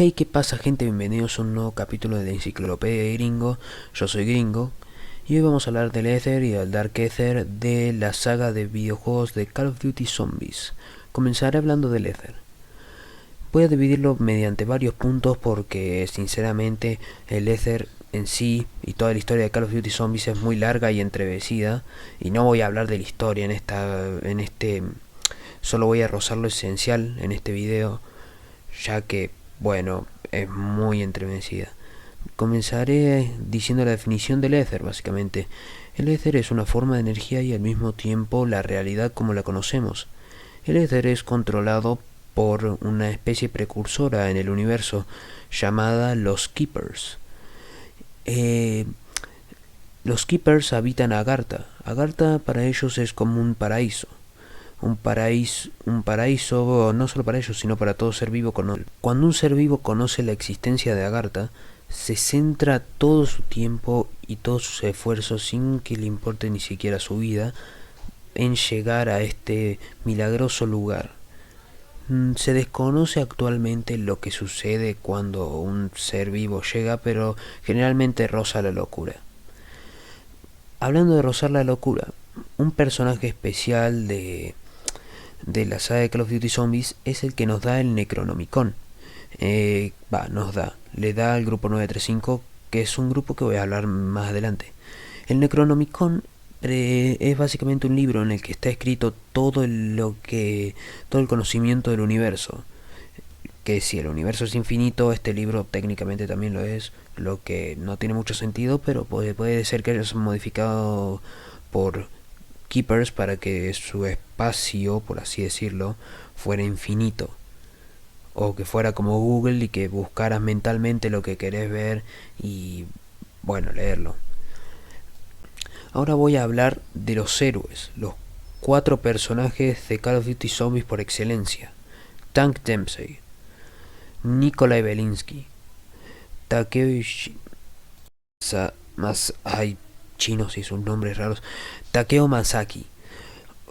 Hey, ¿qué pasa, gente? Bienvenidos a un nuevo capítulo de la Enciclopedia de Gringo. Yo soy Gringo y hoy vamos a hablar del Ether y del Dark Ether de la saga de videojuegos de Call of Duty Zombies. Comenzaré hablando del Ether. Voy a dividirlo mediante varios puntos porque sinceramente el Ether en sí y toda la historia de Call of Duty Zombies es muy larga y entrevecida y no voy a hablar de la historia solo voy a rozar lo esencial en este video, ya que, bueno, es muy entremecida. Comenzaré diciendo la definición del éter, básicamente. El éter es una forma de energía y al mismo tiempo la realidad como la conocemos. El éter es controlado por una especie precursora en el universo llamada los Keepers. Eh, los Keepers habitan Agartha. Agartha para ellos es como un paraíso. Un paraíso no solo para ellos, sino para todo ser vivo. Cuando un ser vivo conoce la existencia de Agartha, se centra todo su tiempo y todos sus esfuerzos, sin que le importe ni siquiera su vida, en llegar a este milagroso lugar. Se desconoce actualmente lo que sucede cuando un ser vivo llega, pero generalmente roza la locura. Hablando de rozar la locura, un personaje especial de la saga de Call of Duty Zombies es el que nos da el Necronomicon. Le da al grupo 935, que es un grupo que voy a hablar más adelante. El Necronomicon es básicamente un libro en el que está escrito todo el conocimiento del universo. Que si el universo es infinito, este libro técnicamente también lo es, lo que no tiene mucho sentido, pero puede ser que haya modificado por Keepers para que su espacio, por así decirlo, fuera infinito. O que fuera como Google y que buscaras mentalmente lo que querés ver y, bueno, leerlo. Ahora voy a hablar de los héroes, los 4 personajes de Call of Duty Zombies por excelencia. Tank Dempsey, Nikolai Belinsky, Takeo hay chinos y sus nombres raros. Takeo Masaki,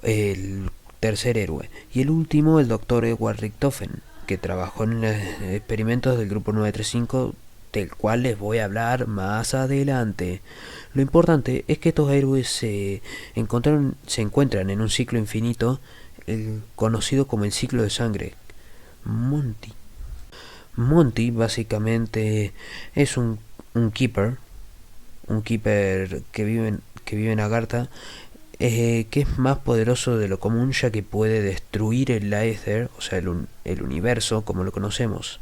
el tercer héroe. Y el último, el doctor Edward Richtofen, que trabajó en los experimentos del grupo 935, del cual les voy a hablar más adelante. Lo importante es que estos héroes se encuentran en un ciclo infinito, conocido como el ciclo de sangre. Monty básicamente es un keeper, que vive en Agartha, que es más poderoso de lo común, ya que puede destruir el Aether, o sea, el universo como lo conocemos.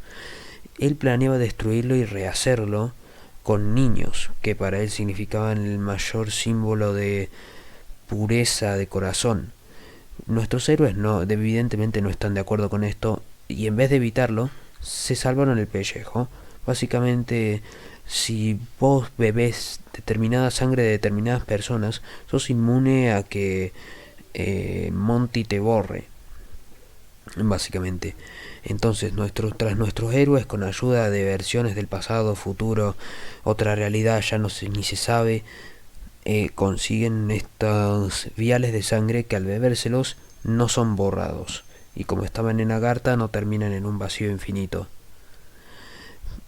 Él planeaba destruirlo y rehacerlo con niños, que para él significaban el mayor símbolo de pureza de corazón. Nuestros héroes evidentemente no están de acuerdo con esto, y en vez de evitarlo, se salvaron el pellejo. Básicamente, si vos bebés determinada sangre de determinadas personas, sos inmune a que Monty te borre, básicamente. Entonces, tras nuestros héroes, con ayuda de versiones del pasado, futuro, otra realidad, ya ni se sabe, consiguen estos viales de sangre que al bebérselos no son borrados, y como estaban en Agartha, no terminan en un vacío infinito.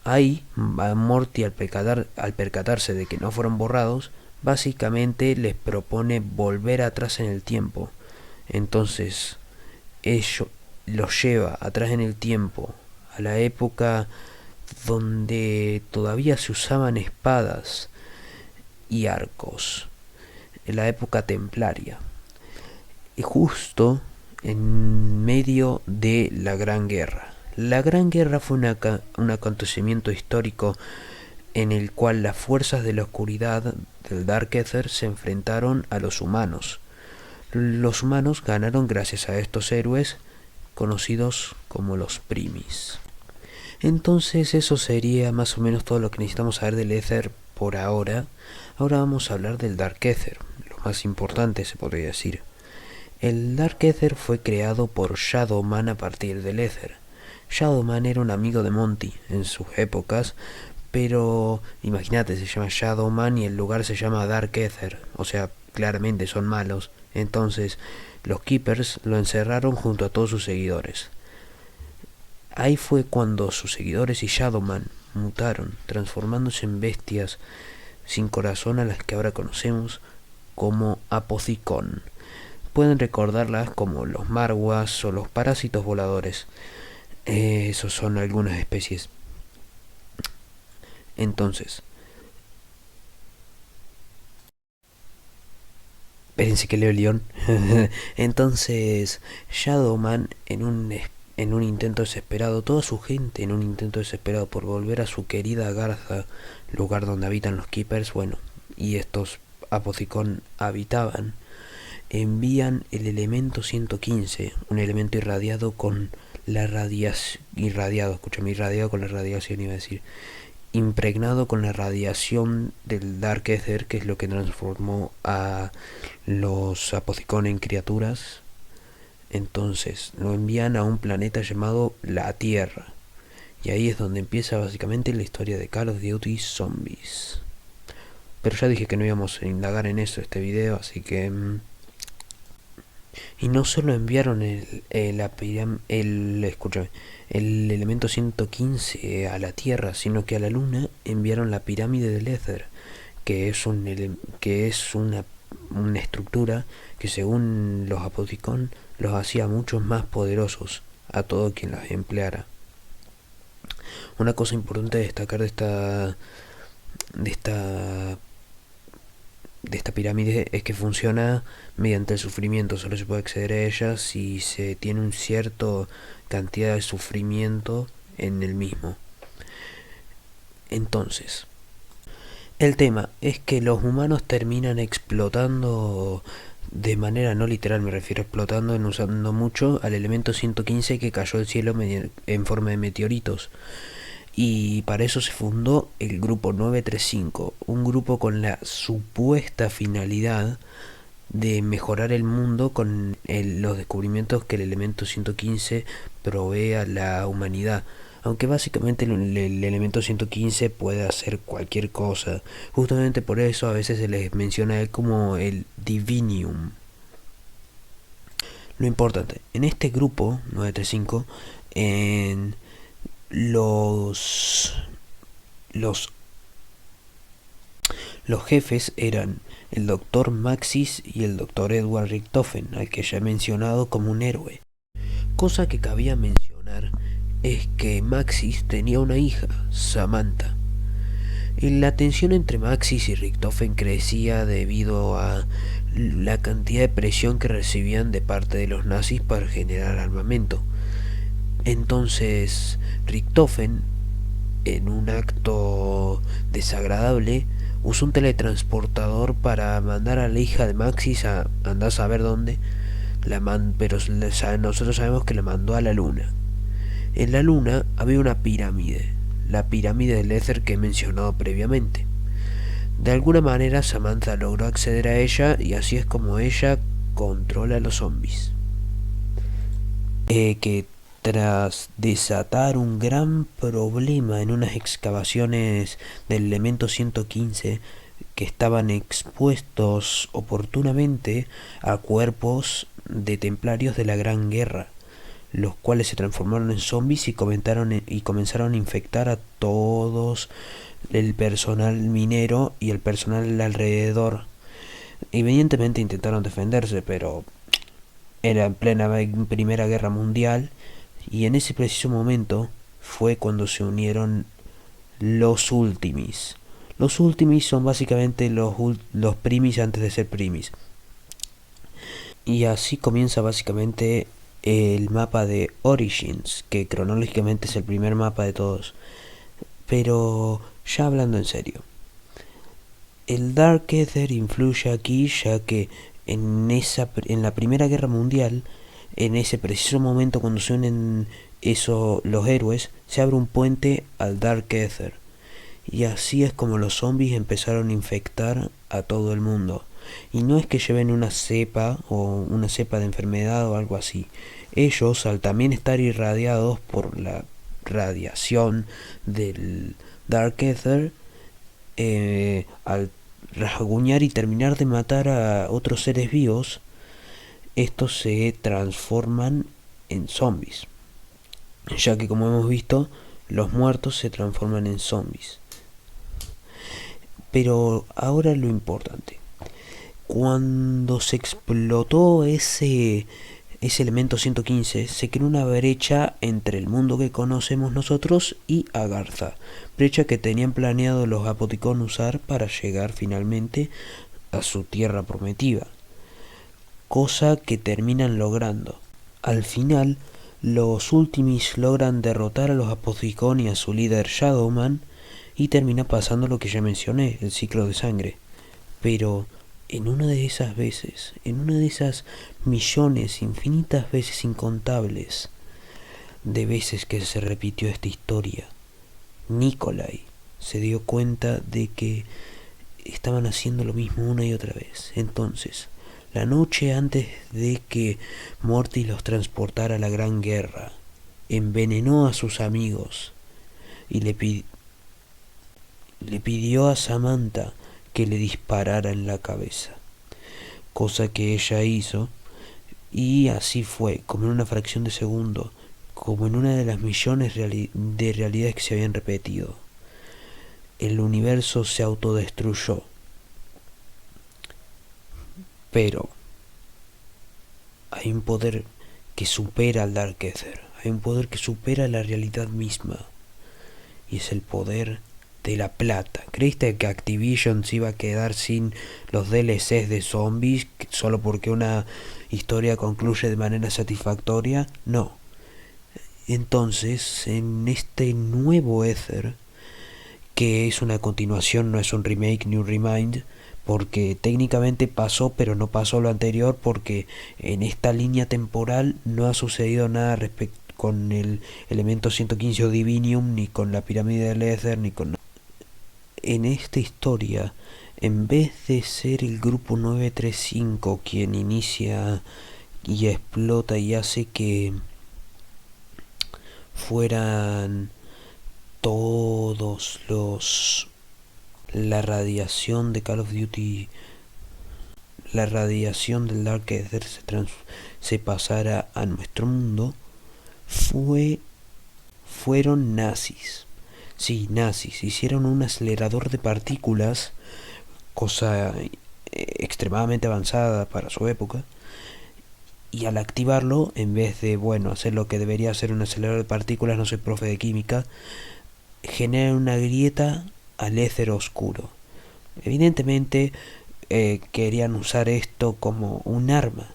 Ahí, Morty, al percatarse de que no fueron borrados, básicamente les propone volver atrás en el tiempo. Entonces, ello los lleva atrás en el tiempo, a la época donde todavía se usaban espadas y arcos, en la época templaria, y justo en medio de la Gran Guerra. La Gran Guerra fue un acontecimiento histórico en el cual las fuerzas de la oscuridad del Dark Ether se enfrentaron a los humanos. Los humanos ganaron gracias a estos héroes conocidos como los Primis. Entonces eso sería más o menos todo lo que necesitamos saber del Ether por ahora. Ahora vamos a hablar del Dark Ether, lo más importante se podría decir. El Dark Ether fue creado por Shadowman a partir del Ether. Shadowman era un amigo de Monty en sus épocas, pero imagínate, se llama Shadowman y el lugar se llama Dark Ether, o sea, claramente son malos. Entonces los Keepers lo encerraron junto a todos sus seguidores. Ahí fue cuando sus seguidores y Shadowman mutaron, transformándose en bestias sin corazón a las que ahora conocemos como Apothicon. Pueden recordarlas como los marguas o los parásitos voladores. Esos son algunas especies. Entonces, espérense que leo el guión. Entonces, Shadowman, en un intento desesperado, toda su gente en un intento desesperado por volver a su querida Garza, lugar donde habitan los Keepers, bueno, y estos Apothicon habitaban, envían el elemento 115, un elemento irradiado con la radiación, irradiado con la radiación, iba a decir, impregnado con la radiación del Dark Ether, que es lo que transformó a los Apothicon en criaturas. Entonces lo envían a un planeta llamado la Tierra, y ahí es donde empieza básicamente la historia de Call of Duty Zombies. Pero ya dije que no íbamos a indagar en eso este video, así que... Y no solo enviaron el elemento 115 a la Tierra, sino que a la Luna enviaron la pirámide del Éter, que es una estructura que según los Apothicon los hacía mucho más poderosos a todo quien las empleara. Una cosa importante a destacar de esta pirámide es que funciona mediante el sufrimiento. Solo se puede acceder a ella si se tiene un cierto cantidad de sufrimiento en el mismo. Entonces, el tema es que los humanos terminan explotando de manera no literal, me refiero a explotando en usando mucho al elemento 115 que cayó del cielo en forma de meteoritos. Y para eso se fundó el grupo 935, un grupo con la supuesta finalidad de mejorar el mundo con los descubrimientos que el elemento 115 provee a la humanidad. Aunque básicamente el elemento 115 puede hacer cualquier cosa. Justamente por eso a veces se les menciona a él como el Divinium. Lo importante, en este grupo 935, en los jefes eran el Dr. Maxis y el Dr. Edward Richtofen, al que ya he mencionado como un héroe. Cosa que cabía mencionar es que Maxis tenía una hija, Samantha. La tensión entre Maxis y Richtofen crecía debido a la cantidad de presión que recibían de parte de los nazis para generar armamento. Entonces, Richtofen, en un acto desagradable, usó un teletransportador para mandar a la hija de Maxis a andar a saber dónde, pero nosotros sabemos que la mandó a la Luna. En la Luna había una pirámide, la pirámide del Éter que he mencionado previamente. De alguna manera Samantha logró acceder a ella y así es como ella controla a los zombies. Que tras desatar un gran problema en unas excavaciones del elemento 115 que estaban expuestos oportunamente a cuerpos de templarios de la Gran Guerra, los cuales se transformaron en zombies y comenzaron a infectar a todos el personal minero y el personal alrededor. Evidentemente intentaron defenderse, pero era en plena Primera Guerra Mundial, y en ese preciso momento fue cuando se unieron los Ultimis. Los Ultimis son básicamente los primis antes de ser primis. Y así comienza básicamente el mapa de Origins, que cronológicamente es el primer mapa de todos. Pero ya hablando en serio, el Dark Ether influye aquí, ya que en la Primera Guerra Mundial, en ese preciso momento cuando se unen los héroes, se abre un puente al Dark Ether. Y así es como los zombies empezaron a infectar a todo el mundo. Y no es que lleven una cepa de enfermedad o algo así. Ellos, al también estar irradiados por la radiación del Dark Ether, al rasguñar y terminar de matar a otros seres vivos, estos se transforman en zombies. ya que como hemos visto, los muertos se transforman en zombies. Pero ahora lo importante. Cuando se explotó ese elemento 115, se creó una brecha entre el mundo que conocemos nosotros y Agartha. Brecha que tenían planeado los Apoticón usar para llegar finalmente a su tierra prometida. Cosa que terminan logrando. Al final, los Ultimis logran derrotar a los Apoticón y a su líder Shadowman, y termina pasando lo que ya mencioné, el ciclo de sangre. Pero en una de esas veces, en una de esas millones, infinitas veces incontables de veces que se repitió esta historia, Nikolai se dio cuenta de que estaban haciendo lo mismo una y otra vez. Entonces, la noche antes de que Morty los transportara a la Gran Guerra, envenenó a sus amigos y le pidió a Samantha que le disparara en la cabeza, cosa que ella hizo, y así fue, como en una fracción de segundo, como en una de las millones de realidades que se habían repetido. El universo se autodestruyó. Pero hay un poder que supera al Dark Ether, hay un poder que supera la realidad misma, y es el poder de la plata. ¿Creíste que Activision se iba a quedar sin los DLCs de zombies solo porque una historia concluye de manera satisfactoria? No. Entonces, en este nuevo Ether, que es una continuación, no es un remake ni un remind, porque técnicamente pasó, pero no pasó lo anterior, porque en esta línea temporal no ha sucedido nada respecto con el elemento 115 o Divinium, ni con la pirámide del Ether, ni con... En esta historia, en vez de ser el grupo 935 quien inicia y explota y hace que fueran todos la radiación de Call of Duty, la radiación del Dark Ether se pasara a nuestro mundo, fueron nazis. Sí, nazis. Hicieron un acelerador de partículas, cosa extremadamente avanzada para su época, y al activarlo, en vez de, hacer lo que debería hacer un acelerador de partículas, no soy profe de química, genera una grieta al éter oscuro. Evidentemente querían usar esto como un arma,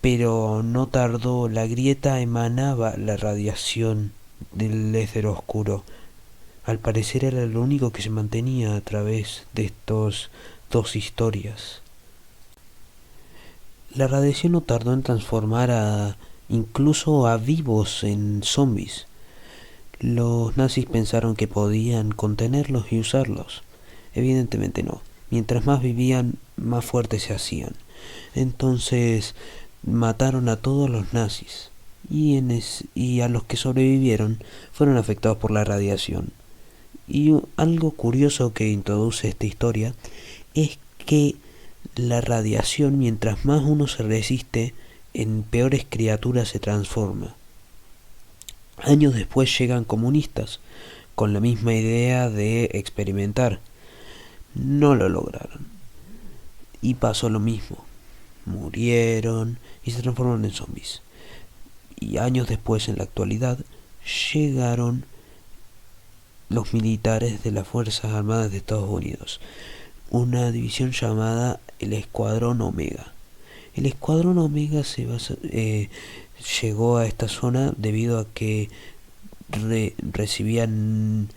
pero no tardó, la grieta emanaba la radiación del éter oscuro. Al parecer era lo único que se mantenía a través de estos dos historias. La radiación no tardó en transformar incluso a vivos en zombies. Los nazis pensaron que podían contenerlos y usarlos. Evidentemente no. Mientras más vivían, más fuertes se hacían. Entonces mataron a todos los nazis. Y a los que sobrevivieron fueron afectados por la radiación. Y algo curioso que introduce esta historia es que la radiación, mientras más uno se resiste, en peores criaturas se transforma. Años después llegan comunistas con la misma idea de experimentar. No lo lograron. Y pasó lo mismo. Murieron y se transformaron en zombies. Y años después, en la actualidad, llegaron los militares de las Fuerzas Armadas de Estados Unidos. Una división llamada el Escuadrón Omega. El Escuadrón Omega llegó a esta zona debido a que recibían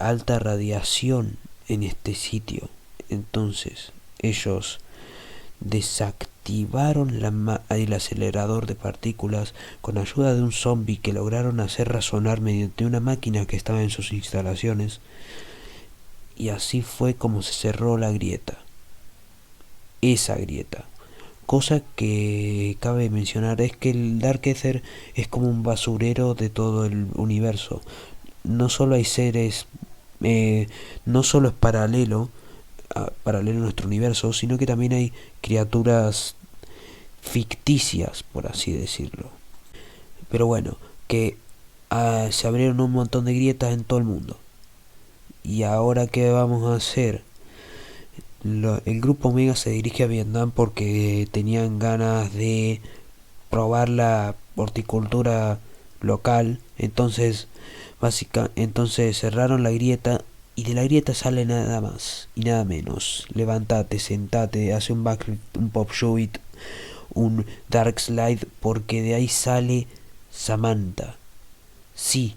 alta radiación en este sitio. Entonces ellos desactivaron el acelerador de partículas con ayuda de un zombie que lograron hacer razonar mediante una máquina que estaba en sus instalaciones, y así fue como se cerró la grieta. Esa grieta. Cosa que cabe mencionar es que el Dark Ether es como un basurero de todo el universo. No solo hay seres, no solo es paralelo a nuestro universo, sino que también hay criaturas ficticias, por así decirlo. Pero bueno, que se abrieron un montón de grietas en todo el mundo. ¿Y ahora qué vamos a hacer? El grupo Omega se dirige a Vietnam porque tenían ganas de probar la horticultura local. Entonces cerraron la grieta y de la grieta sale nada más y nada menos. Levántate, sentate, hace un backflip, un pop shove, un dark slide, porque de ahí sale Samantha. Sí,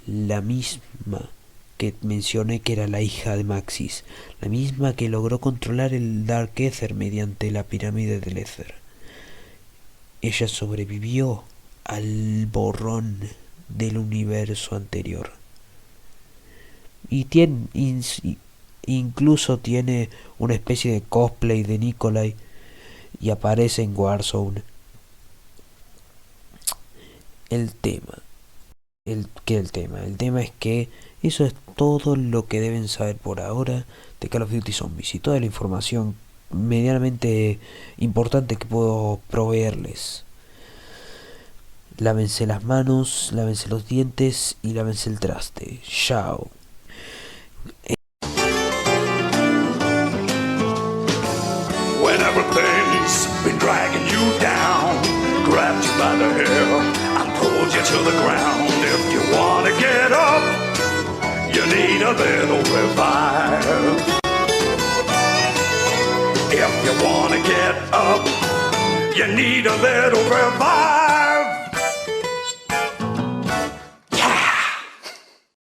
la misma que mencioné que era la hija de Maxis, la misma que logró controlar el Dark Ether mediante la pirámide del Ether. Ella sobrevivió al borrón del universo anterior. Y incluso tiene una especie de cosplay de Nikolai y aparece en Warzone. El tema. El tema es que eso es todo lo que deben saber por ahora de Call of Duty Zombies y toda la información medianamente importante que puedo proveerles. Lávense las manos, lávense los dientes y lávense el traste. Chao. When everything's been dragging you down, grabbed you by the hair and pulled you to the ground. If you wanna get up, you need a little revive. If you wanna get up, you need a little revive.